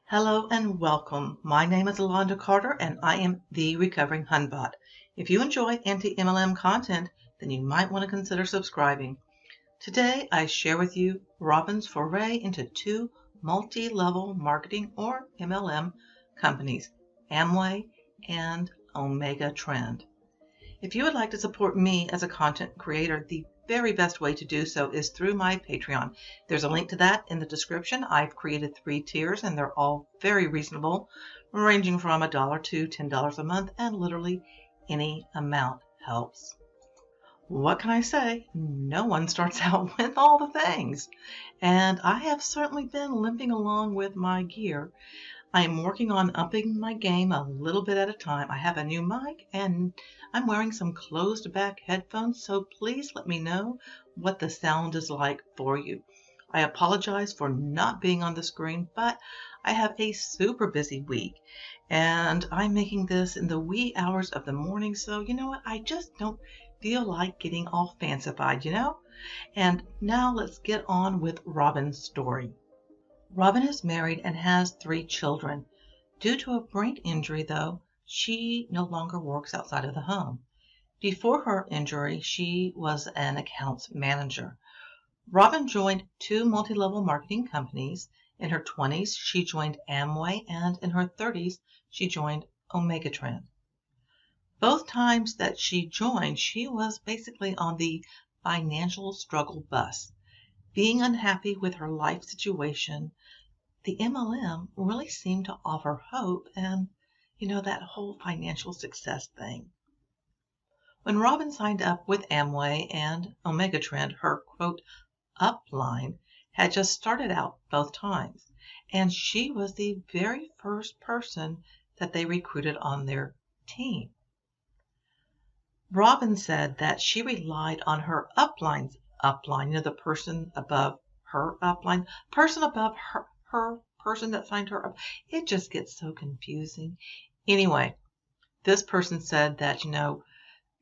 Hello and welcome. My name is Alonda Carter and I am the Recovering Hunbot. If you enjoy anti-MLM content, then you might want to consider subscribing. Today I share with you Robyn's foray into two multi-level marketing or MLM companies, Amway and Omegatrend. If you would like to support me as a content creator, the very best way to do so is through my Patreon. There's a link to that in the description. I've created 3 tiers and they're all very reasonable, ranging from $1 to $10 a month, and literally any amount helps. What can I say? No one starts out with all the things. And I have certainly been limping along with my gear. I am working on upping my game a little bit at a time. I have a new mic and I'm wearing some closed back headphones, so please let me know what the sound is like for you. I apologize for not being on the screen, but I have a super busy week and I'm making this in the wee hours of the morning, so you know what? I just don't feel like getting all fancified, And now let's get on with Robyn's story. Robyn is married and has 3 children. Due to a brain injury, though, she no longer works outside of the home. Before her injury, she was an accounts manager. Robyn joined 2 multi-level marketing companies. In her 20s, she joined Amway, and in her 30s, she joined Omegatrend. Both times that she joined, she was basically on the financial struggle bus. Being unhappy with her life situation, the MLM really seemed to offer hope and, that whole financial success thing. When Robyn signed up with Amway and Omegatrend, her, quote, upline had just started out both times, and she was the very first person that they recruited on their team. Robyn said that she relied on her upline's upline, the person above her upline, person above her person that signed her up. It just gets so confusing. Anyway, this person said that,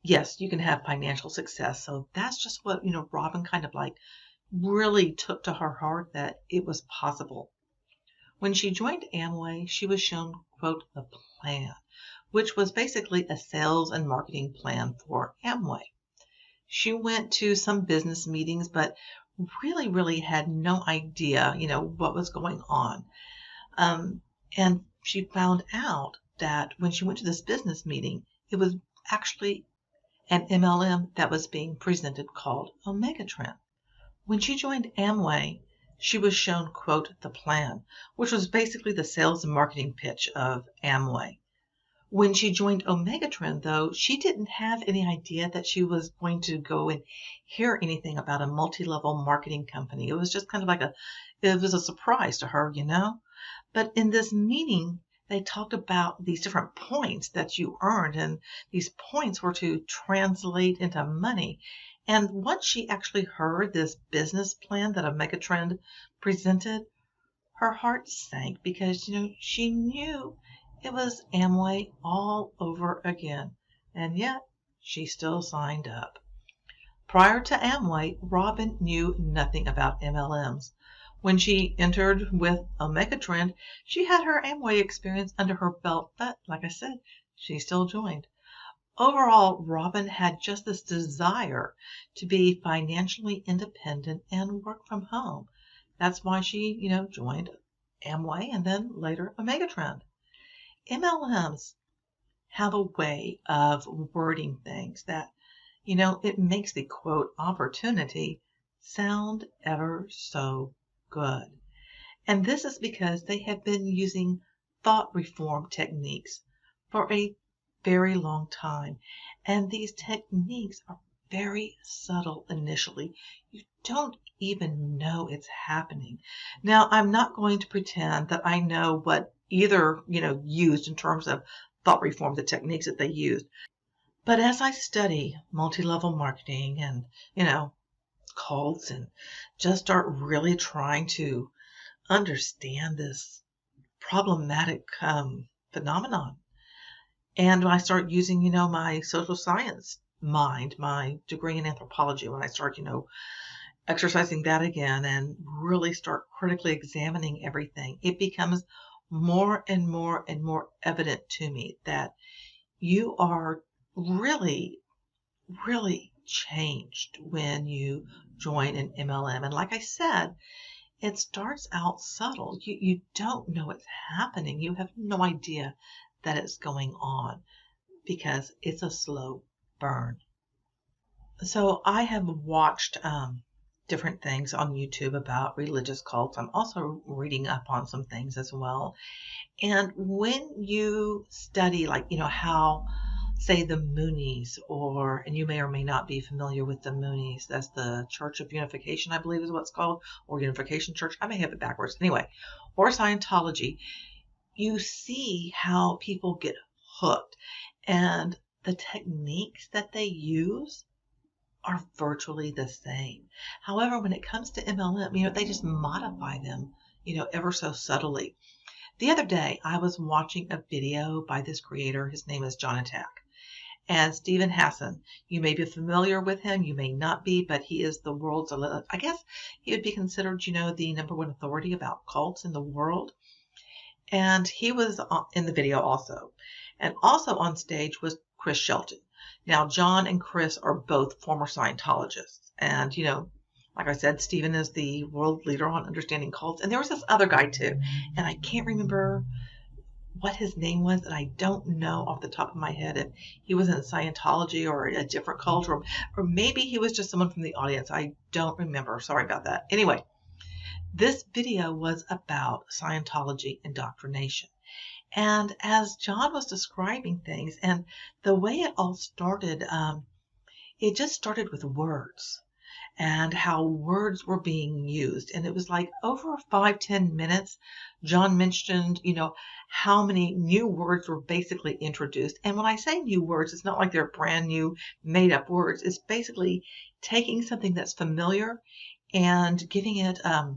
yes, you can have financial success. So that's just what, Robyn kind of like really took to her heart, that it was possible. When she joined Amway, she was shown, quote, the plan, which was basically a sales and marketing plan for Amway. She went to some business meetings, but really had no idea, what was going on. And she found out that when she went to this business meeting, it was actually an MLM that was being presented called Omegatrend. When she joined Amway, she was shown, quote, the plan, which was basically the sales and marketing pitch of Amway. When she joined Omegatrend, though, she didn't have any idea that she was going to go and hear anything about a multi-level marketing company. It was just kind of like it was a surprise to her, But in this meeting, they talked about these different points that you earned, and these points were to translate into money. And once she actually heard this business plan that Omegatrend presented, her heart sank because, she knew it was Amway all over again, and yet she still signed up. Prior to Amway, Robyn knew nothing about MLMs. When she entered with Omegatrend, she had her Amway experience under her belt, but like I said, she still joined. Overall, Robyn had just this desire to be financially independent and work from home. That's why she, joined Amway and then later Omegatrend. MLMs have a way of wording things that, it makes the quote opportunity sound ever so good. And this is because they have been using thought reform techniques for a very long time. And these techniques are very subtle initially. You don't even know it's happening. Now, I'm not going to pretend that I know what either, used in terms of thought reform, the techniques that they used. But as I study multi-level marketing and, cults and just start really trying to understand this problematic phenomenon, and I start using, my social science mind, my degree in anthropology, when I start, exercising that again and really start critically examining everything, it becomes more and more and more evident to me that you are really, really changed when you join an MLM. And like I said, it starts out subtle. You don't know what's happening. You have no idea that it's going on because it's a slow burn. So I have watched different things on YouTube about religious cults. I'm also reading up on some things as well. And when you study, like, how, say, the Moonies, and you may or may not be familiar with the Moonies, that's the Church of Unification, I believe is what it's called, or Unification Church, I may have it backwards. Anyway, or Scientology, you see how people get hooked. And the techniques that they use are virtually the same. However, when it comes to MLM, they just modify them, ever so subtly. The other day, I was watching a video by this creator. His name is John Attack. And Stephen Hassan, you may be familiar with him, you may not be, but he is the world's, I guess he would be considered, the #1 authority about cults in the world. And he was in the video also. And also on stage was Chris Shelton. Now, John and Chris are both former Scientologists. And, like I said, Stephen is the world leader on understanding cults. And there was this other guy too. And I can't remember what his name was. And I don't know off the top of my head if he was in Scientology or a different cult, or maybe he was just someone from the audience. I don't remember. Sorry about that. Anyway, this video was about Scientology indoctrination. And as John was describing things and the way it all started, it just started with words and how words were being used. And it was like over 5-10 minutes, John mentioned, how many new words were basically introduced. And when I say new words, it's not like they're brand new made up words. It's basically taking something that's familiar and giving it a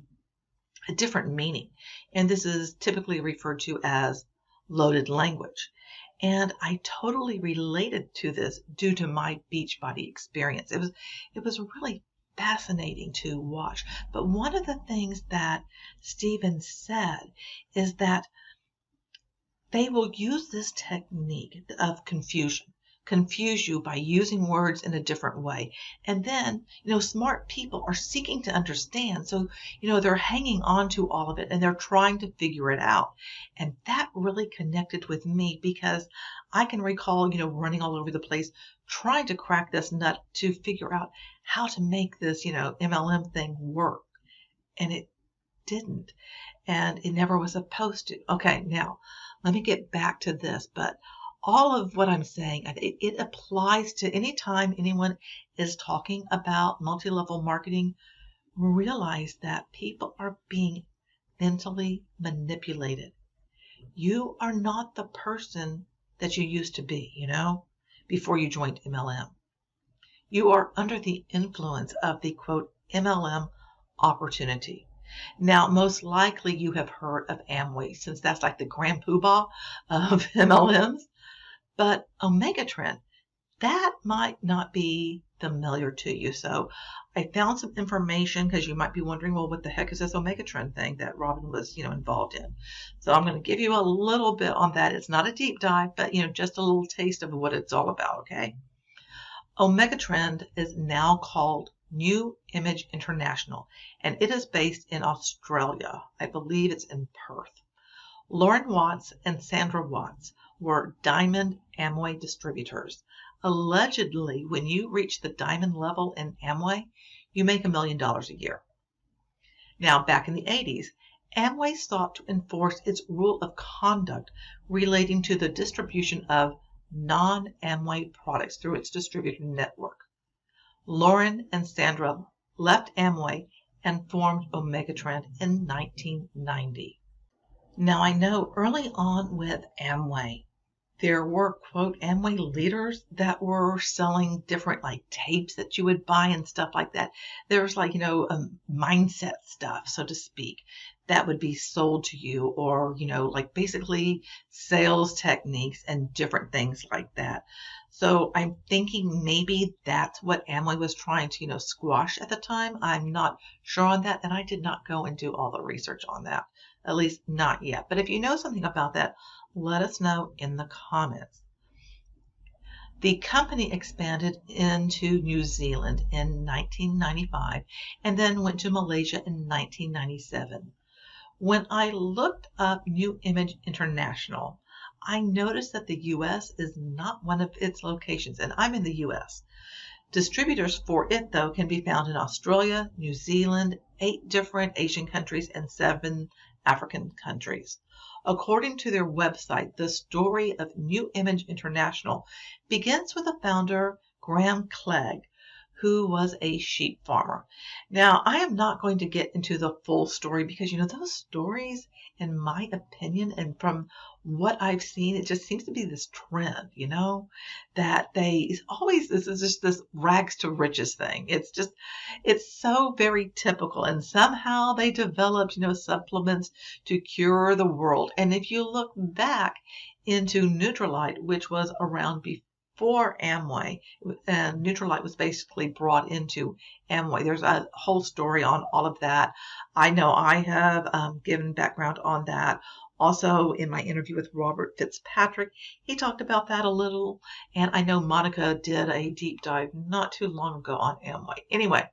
different meaning. And this is typically referred to as loaded language. And I totally related to this due to my Beachbody experience. It was really fascinating to watch. But one of the things that Stephen said is that they will use this technique of confuse you by using words in a different way. And then, smart people are seeking to understand. So, they're hanging on to all of it and they're trying to figure it out. And that really connected with me because I can recall, running all over the place, trying to crack this nut to figure out how to make this, MLM thing work. And it didn't. And it never was supposed to. Okay, now let me get back to this. But all of what I'm saying, it applies to any time anyone is talking about multi-level marketing. Realize that people are being mentally manipulated. You are not the person that you used to be, before you joined MLM. You are under the influence of the, quote, MLM opportunity. Now, most likely you have heard of Amway, since that's like the grand poobah of MLMs. But Omegatrend, that might not be familiar to you. So I found some information because you might be wondering, well, what the heck is this Omegatrend thing that Robyn was, involved in? So I'm going to give you a little bit on that. It's not a deep dive, but, just a little taste of what it's all about, okay? Omegatrend is now called New Image International, and it is based in Australia. I believe it's in Perth. Lauren Watts and Sandra Watts were Diamond Amway distributors. Allegedly, when you reach the diamond level in Amway, you make $1 million a year. Now, back in the 80s, Amway sought to enforce its rule of conduct relating to the distribution of non-Amway products through its distributor network. Lauren and Sandra left Amway and formed Omegatrend in 1990. Now, I know early on with Amway, there were, quote, Amway leaders that were selling different like tapes that you would buy and stuff like that. There was like, mindset stuff, so to speak, that would be sold to you, or, like basically sales techniques and different things like that. So I'm thinking maybe that's what Amway was trying to, squash at the time. I'm not sure on that, and I did not go and do all the research on that, at least not yet. But if you know something about that, let us know in the comments. The company expanded into New Zealand in 1995 and then went to Malaysia in 1997. When I looked up New Image International, I noticed that the US is not one of its locations, and I'm in the US. Distributors for it, though, can be found in Australia, New Zealand, 8 different Asian countries, and 7 African countries. According to their website, the story of New Image International begins with the founder, Graham Clegg, who was a sheep farmer. Now, I am not going to get into the full story because, those stories, in my opinion, and from what I've seen, it just seems to be this trend, that they always, this is just this rags to riches thing. It's so very typical. And somehow they developed, supplements to cure the world. And if you look back into Nutrilite, which was around before Amway, and Nutrilite was basically brought into Amway. There's a whole story on all of that. I know I have given background on that. Also, in my interview with Robert Fitzpatrick, he talked about that a little. And I know Monica did a deep dive not too long ago on Amway. Anyway,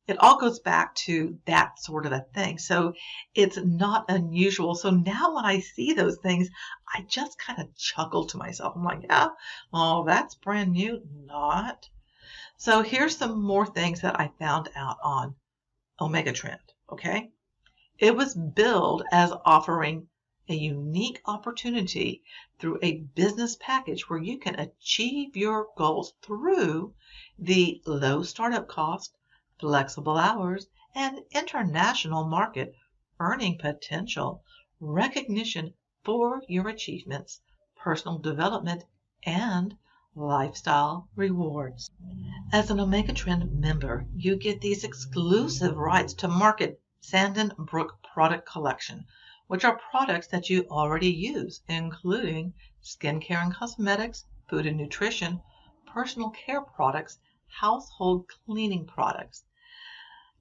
it all goes back to that sort of a thing. So it's not unusual. So now when I see those things, I just kind of chuckle to myself. I'm like, yeah, oh, that's brand new. Not. So here's some more things that I found out on Omegatrend. Okay. It was billed as offering a unique opportunity through a business package where you can achieve your goals through the low startup cost, flexible hours, and international market earning potential, recognition for your achievements, personal development, and lifestyle rewards. As an Omegatrend member, you get these exclusive rights to market Sandon Brook product collection, which are products that you already use, including skincare and cosmetics, food and nutrition, personal care products, household cleaning products.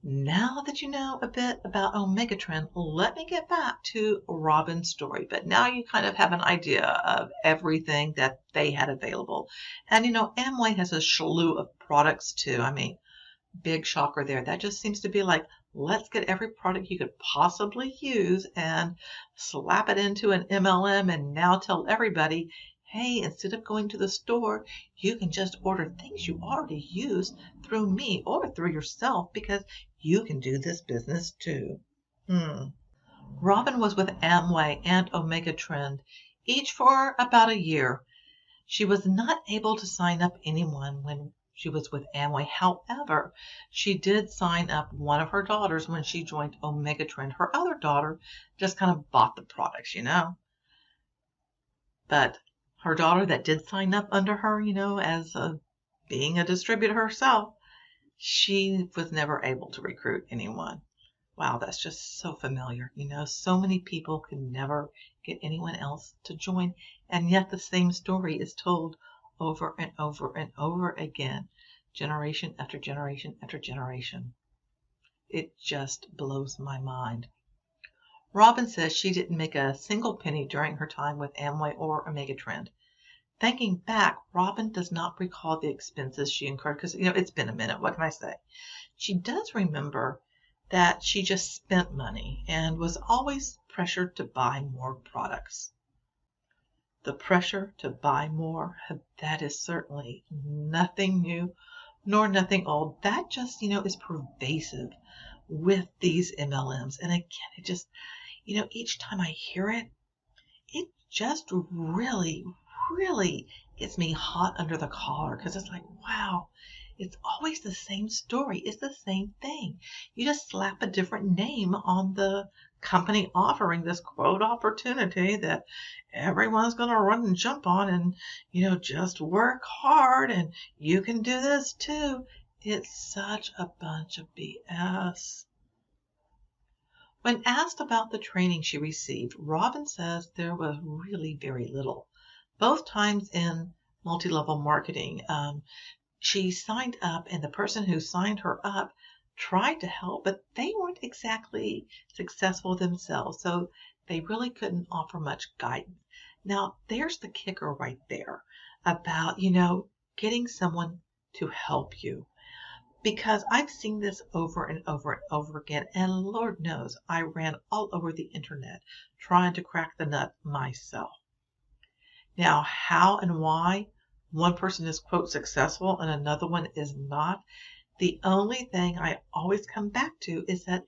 Now that you know a bit about Omegatrend, let me get back to Robyn's story. But now you kind of have an idea of everything that they had available. And Amway has a slew of products too. I mean, big shocker there. That just seems to be like, let's get every product you could possibly use and slap it into an MLM and now tell everybody, hey, instead of going to the store, you can just order things you already use through me or through yourself because you can do this business too. Robyn was with Amway and Omegatrend, each for about a year. She was not able to sign up anyone when she was with Amway. However, she did sign up one of her daughters when she joined Omegatrend. Her other daughter just kind of bought the products, But her daughter that did sign up under her, as being a distributor herself, she was never able to recruit anyone. Wow, that's just so familiar. So many people could never get anyone else to join, and yet the same story is told over and over and over again, generation after generation after generation. It just blows my mind. Robyn says she didn't make a single penny during her time with Amway or Omegatrend. Thinking back, Robyn does not recall the expenses she incurred because, it's been a minute. What can I say? She does remember that she just spent money and was always pressured to buy more products. The pressure to buy more, that is certainly nothing new nor nothing old. That just, is pervasive with these MLMs. And again, it just, each time I hear it, it just really, really gets me hot under the collar because it's like, wow, it's always the same story. It's the same thing. You just slap a different name on the company offering this quote opportunity that everyone's going to run and jump on and, just work hard and you can do this too. It's such a bunch of BS. When asked about the training she received, Robyn says there was really very little. Both times in multi-level marketing. She signed up, and the person who signed her up tried to help, but they weren't exactly successful themselves, so they really couldn't offer much guidance. Now, there's the kicker right there about, getting someone to help you. Because I've seen this over and over and over again, and Lord knows I ran all over the internet trying to crack the nut myself. Now, how and why one person is, quote, successful and another one is not, the only thing I always come back to is that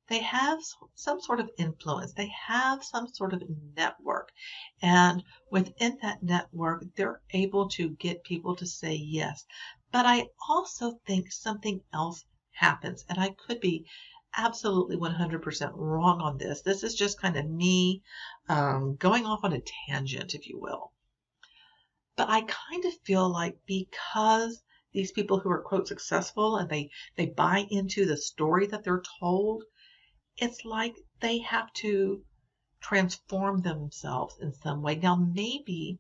they have some sort of influence. They have some sort of network. And within that network, they're able to get people to say yes. But I also think something else happens. And I could be absolutely 100% wrong on this. This is just kind of me going off on a tangent, if you will. But I kind of feel like because these people who are, quote, successful and they buy into the story that they're told, it's like they have to transform themselves in some way. Now, maybe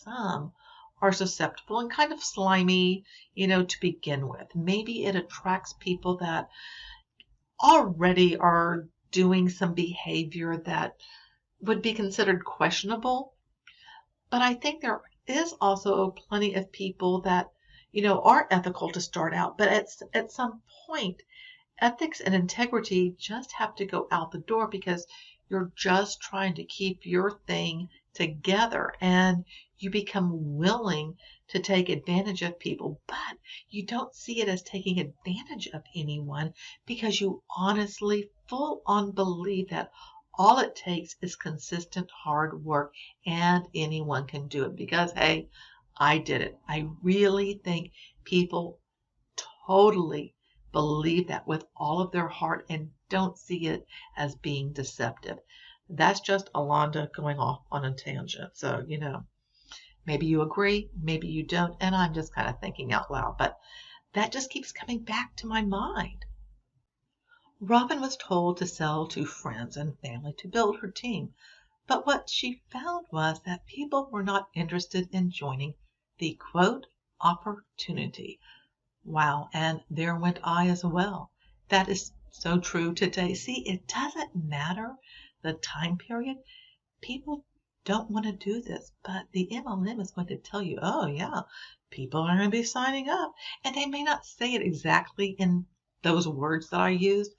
some are susceptible and kind of slimy, to begin with. Maybe it attracts people that already are doing some behavior that would be considered questionable. But I think there is also plenty of people that, are ethical to start out, but at some point, ethics and integrity just have to go out the door because you're just trying to keep your thing together and you become willing to take advantage of people, but you don't see it as taking advantage of anyone because you honestly, full on believe that all it takes is consistent hard work and anyone can do it because, hey, I did it. I really think people totally believe that with all of their heart and don't see it as being deceptive. That's just Alonda going off on a tangent. So, maybe you agree, maybe you don't, and I'm just kind of thinking out loud, but that just keeps coming back to my mind. Robyn was told to sell to friends and family to build her team, but what she found was that people were not interested in joining the, quote, opportunity. Wow, and there went I as well. That is so true today. See, it doesn't matter the time period. People don't want to do this, but the MLM is going to tell you, oh yeah, people are going to be signing up. And they may not say it exactly in those words that I used,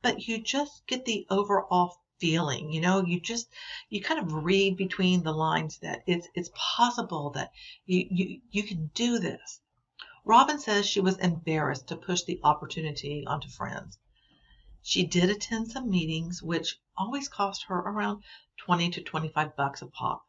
but you just get the overall feeling, you kind of read between the lines that it's possible that you can do this. Robyn says she was embarrassed to push the opportunity onto friends. She did attend some meetings, which always cost her around $20 to $25 a pop.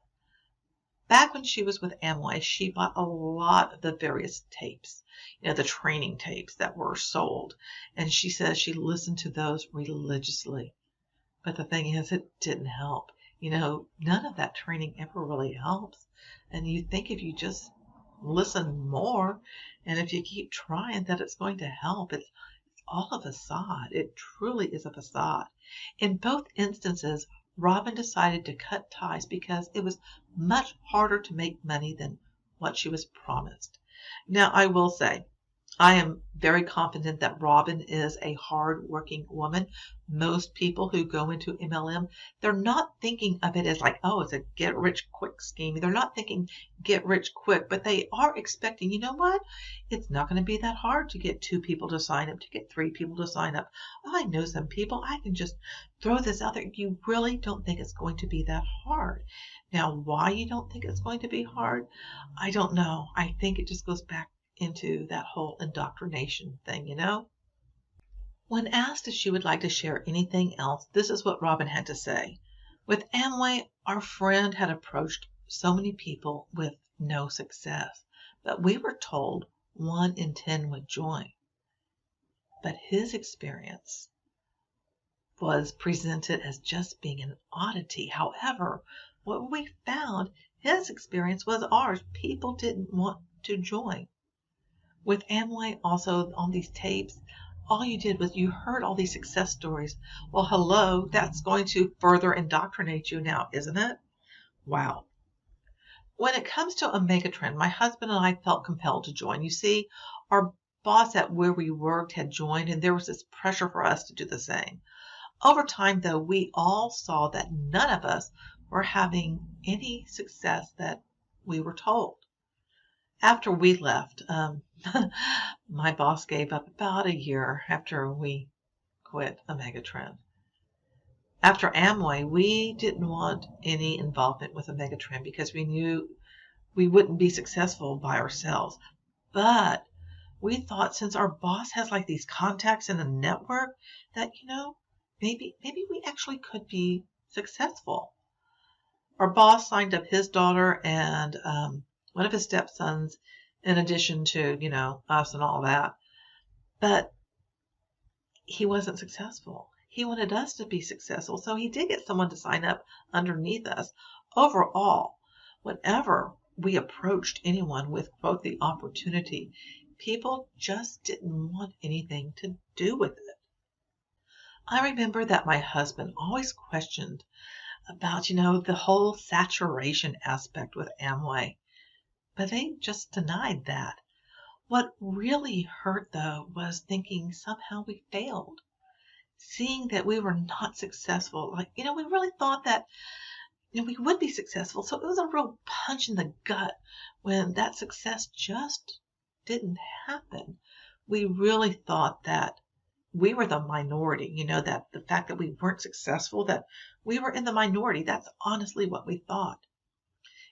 Back when she was with Amway, she bought a lot of the various tapes, the training tapes that were sold. And she says she listened to those religiously. But the thing is, it didn't help. None of that training ever really helps. And you think if you just listen more and if you keep trying that it's going to help, it's all a facade. It truly is a facade. In both instances, Robyn decided to cut ties because it was much harder to make money than what she was promised. Now, I will say, I am very confident that Robyn is a hard-working woman. Most people who go into MLM, they're not thinking of it as like, oh, it's a get-rich-quick scheme. They're not thinking get-rich-quick, but they are expecting, you know what? It's not going to be that hard to get 2 people to sign up, to get 3 people to sign up. Oh, I know some people. I can just throw this out there. You really don't think it's going to be that hard. Now, why you don't think it's going to be hard, I don't know. I think it just goes back into that whole indoctrination thing, When asked if she would like to share anything else, this is what Robyn had to say. With Amway, our friend had approached so many people with no success, but we were told 1 in 10 would join. But his experience was presented as just being an oddity. However, what we found, his experience was ours. People didn't want to join. With Amway, also on these tapes, all you did was you heard all these success stories. Well, hello, that's going to further indoctrinate you now, isn't it? Wow. When it comes to Omegatrend, my husband and I felt compelled to join. You see, our boss at where we worked had joined, and there was this pressure for us to do the same. Over time, though, we all saw that none of us were having any success that we were told. After we left, my boss gave up about a year after we quit Omegatrend. After Amway, we didn't want any involvement with Omegatrend because we knew we wouldn't be successful by ourselves. But we thought since our boss has like these contacts in the network that, maybe we actually could be successful. Our boss signed up his daughter and one of his stepsons in addition to, us and all that. But he wasn't successful. He wanted us to be successful. So he did get someone to sign up underneath us. Overall, whenever we approached anyone with, quote, the opportunity, people just didn't want anything to do with it. I remember that my husband always questioned about, the whole saturation aspect with Amway, but they just denied that. What really hurt, though, was thinking somehow we failed. Seeing that we were not successful, we really thought that we would be successful. So it was a real punch in the gut when that success just didn't happen. We really thought that we were the minority, that the fact that we weren't successful, that we were in the minority. That's honestly what we thought.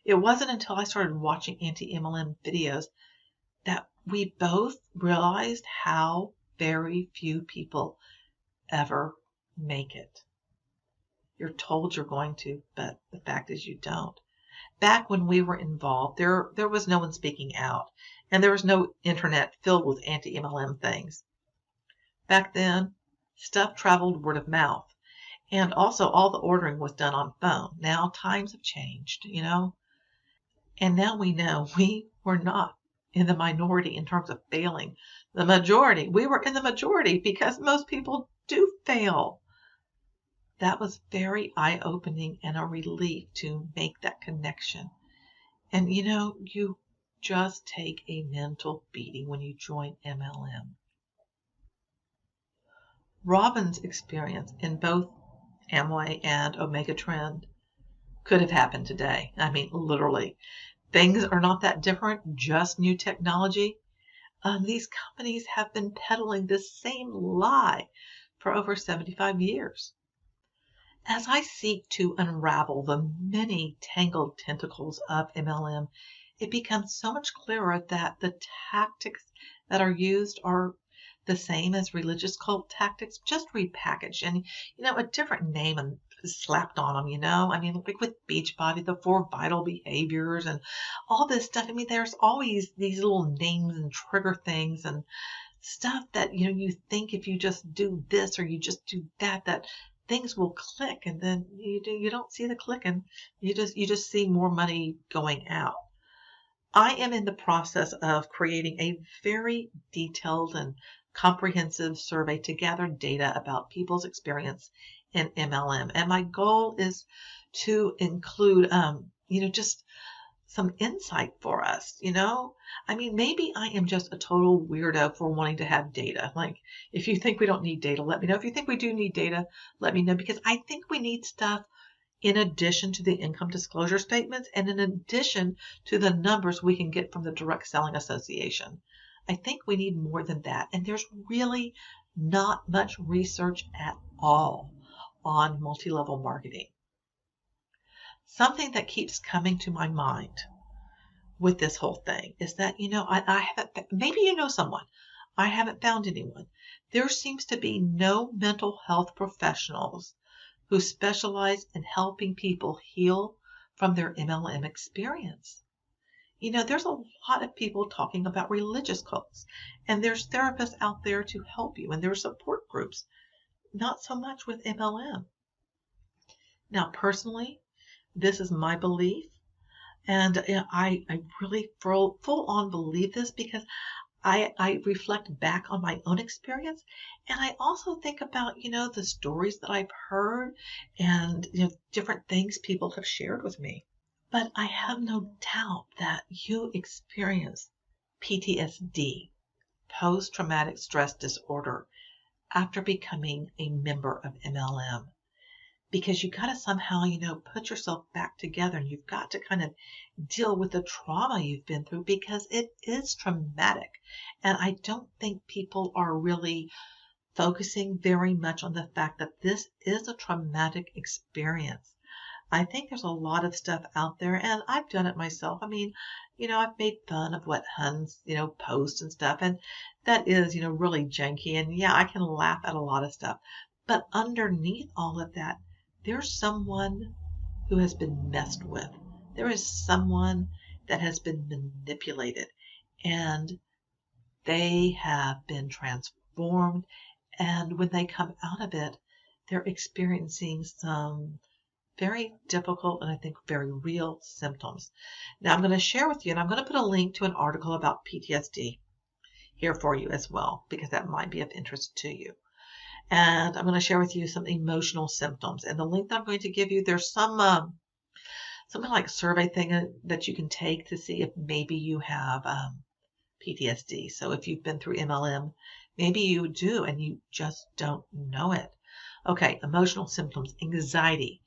It wasn't until I started watching anti-MLM videos that we both realized how very few people ever make it. You're told you're going to, but the fact is you don't. Back when we were involved, there was no one speaking out, and there was no internet filled with anti-MLM things. Back then, stuff traveled word of mouth, and also all the ordering was done on phone. Now times have changed, and now we know we were not in the minority in terms of failing. The majority, we were in the majority because most people do fail. That was very eye-opening and a relief to make that connection. And you just take a mental beating when you join MLM. Robyn's experience in both Amway and Omegatrend could have happened today. I mean, literally. Things are not that different, just new technology. These companies have been peddling this same lie for over 75 years. As I seek to unravel the many tangled tentacles of MLM, it becomes so much clearer that the tactics that are used are the same as religious cult tactics, just repackaged and, a different name and slapped on them, I mean, like with Beachbody, the 4 vital behaviors and all this stuff. I mean, there's always these little names and trigger things and stuff that, you think if you just do this or you just do that, that things will click, and then you don't see the click, and you just see more money going out. I am in the process of creating a very detailed and comprehensive survey to gather data about people's experience in MLM, and my goal is to include just some insight for us. I mean, maybe I am just a total weirdo for wanting to have data. Like, if you think we don't need data, let me know. If you think we do need data, let me know, because I think we need stuff in addition to the income disclosure statements and in addition to the numbers we can get from the Direct Selling Association. I think we need more than that, and there's really not much research at all on multi-level marketing. Something that keeps coming to my mind with this whole thing is that, I haven't, maybe someone, I haven't found anyone. There seems to be no mental health professionals who specialize in helping people heal from their MLM experience. There's a lot of people talking about religious cults, and there's therapists out there to help you, and there's support groups. Not so much with MLM. Now, personally, this is my belief, and I really full on believe this because I reflect back on my own experience, and I also think about, the stories that I've heard and, different things people have shared with me. But I have no doubt that you experience PTSD, post-traumatic stress disorder, after becoming a member of MLM. Because you got to somehow, put yourself back together, and you've got to kind of deal with the trauma you've been through, because it is traumatic. And I don't think people are really focusing very much on the fact that this is a traumatic experience. I think there's a lot of stuff out there, and I've done it myself. I mean, I've made fun of what Huns, post and stuff, and that is, really janky. And yeah, I can laugh at a lot of stuff. But underneath all of that, there's someone who has been messed with. There is someone that has been manipulated, and they have been transformed. And when they come out of it, they're experiencing some very difficult and I think very real symptoms. Now I'm going to share with you, and I'm going to put a link to an article about PTSD here for you as well, because that might be of interest to you. And I'm going to share with you some emotional symptoms. And the link that I'm going to give you, there's some kind of like survey thing that you can take to see if maybe you have PTSD. So if you've been through MLM, maybe you do and you just don't know it. Okay, emotional symptoms, anxiety.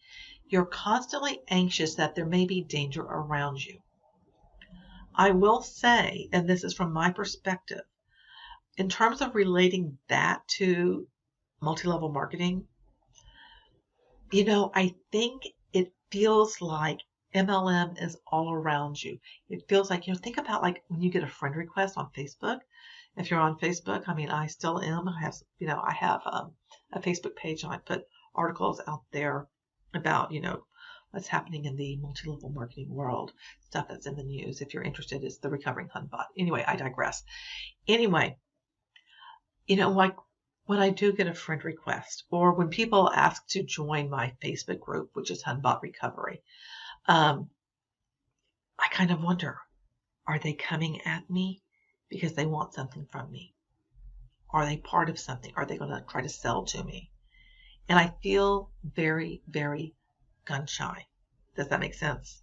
You're constantly anxious that there may be danger around you. I will say, and this is from my perspective, in terms of relating that to multi-level marketing, I think it feels like MLM is all around you. It feels like, think about like when you get a friend request on Facebook. If you're on Facebook, I mean, I still am. I have a Facebook page, and I put articles out there about, what's happening in the multi-level marketing world, stuff that's in the news. If you're interested, it's the Recovering Hunbot. Anyway, I digress. Anyway, like when I do get a friend request, or when people ask to join my Facebook group, which is Hunbot Recovery, I kind of wonder, are they coming at me because they want something from me? Are they part of something? Are they going to try to sell to me? And I feel very, very gun shy. Does that make sense?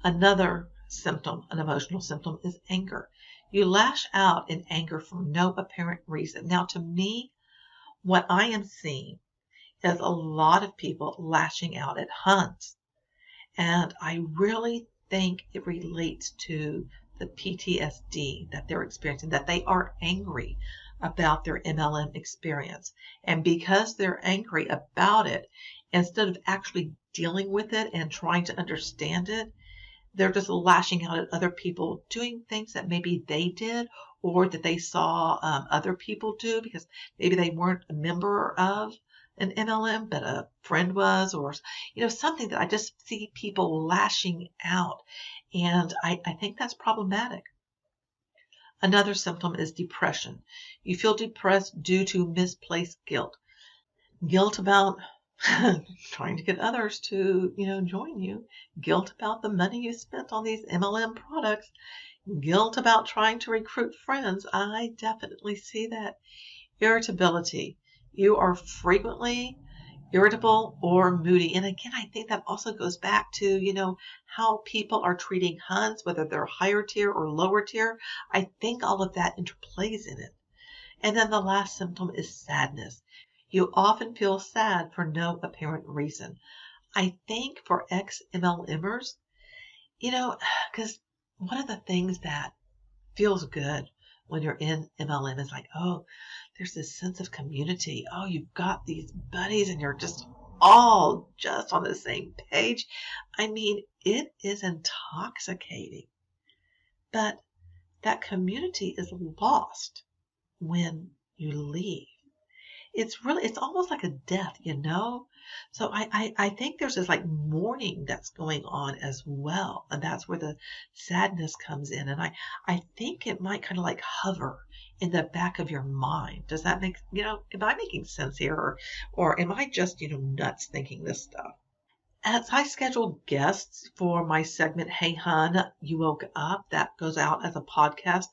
Another symptom, an emotional symptom, is anger. You lash out in anger for no apparent reason. Now, to me, what I am seeing is a lot of people lashing out at Huns. And I really think it relates to the PTSD that they're experiencing, that they are angry about their MLM experience. And because they're angry about it, instead of actually dealing with it and trying to understand it, they're just lashing out at other people doing things that maybe they did, or that they saw other people do, because maybe they weren't a member of an MLM, but a friend was, or something that I just see people lashing out, and I think that's problematic. Another symptom is depression. You feel depressed due to misplaced guilt. Guilt about trying to get others to, join you. Guilt about the money you spent on these MLM products. Guilt about trying to recruit friends. I definitely see that. Irritability. You are frequently irritable or moody. And again, I think that also goes back to, how people are treating Huns, whether they're higher tier or lower tier. I think all of that interplays in it. And then the last symptom is sadness. You often feel sad for no apparent reason. I think for ex-MLMers, because one of the things that feels good when you're in MLM is like, oh, there's this sense of community. Oh, you've got these buddies and you're just all just on the same page. I mean, it is intoxicating. But that community is lost when you leave. It's almost like a death, So I think there's this like mourning that's going on as well. And that's where the sadness comes in. And I think it might kind of like hover in the back of your mind. Does that make, am I making sense here? Or am I just, nuts thinking this stuff? As I schedule guests for my segment, Hey Hun, You Woke Up, that goes out as a podcast,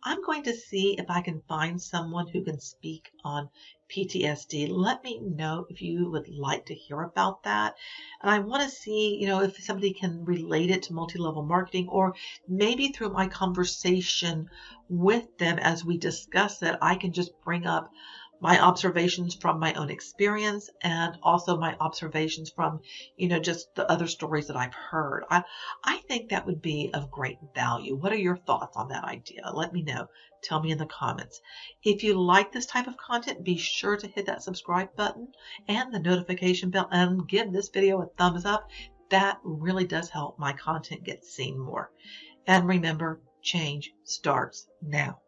I'm going to see if I can find someone who can speak on PTSD. Let me know if you would like to hear about that. And I want to see, if somebody can relate it to multi-level marketing, or maybe through my conversation with them as we discuss it, I can just bring up my observations from my own experience and also my observations from, just the other stories that I've heard. I think that would be of great value. What are your thoughts on that idea? Let me know. Tell me in the comments. If you like this type of content, be sure to hit that subscribe button and the notification bell and give this video a thumbs up. That really does help my content get seen more. And remember, change starts now.